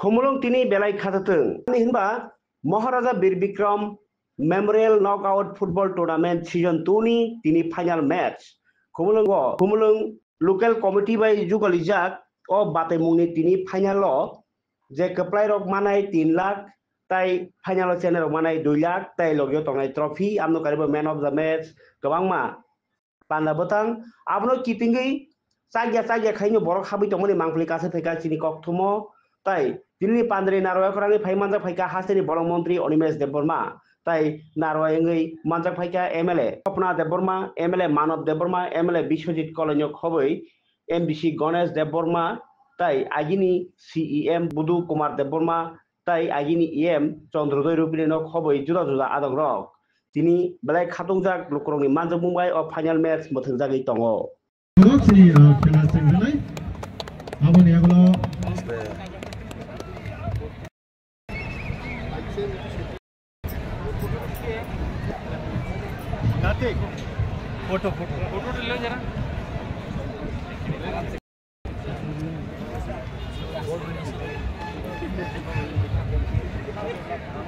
Khomolong tini belai khatateng. Ani hinba Maharaja Bir Bikram Memorial Knockout Football Tournament Season 2 ni tini final match. Khomolong local committee by Jugalijak o Batemungni tini final lo je keplai rok manai 3 lakh tai final channel rok manai 2 lakh tai logio tongnai trophy amno karibo man of the match gabangma panda botang abno keepingi sagya khaino borok habi tongmani mangpli kase pheka chini kokthumo tai dilni pandri narwa korani phaimanja phaika haseni borok mantri Onimesh Deborma tai narwa engei manjak phaika MLA Swapna Deborma MLA Manav Deborma MLA Biswajit Kolonyok hoboi MDC Ganesh Deborma tai agini CEM Budu Kumar Deborma tai agini EM Chandrodoi Rupinok hoboi juda adong rok tini belai khatungjak lukrongni manjak mumbai o final match mothongjagui tongo sini khela sengjalai aboni aglo Kartik photo ले जरा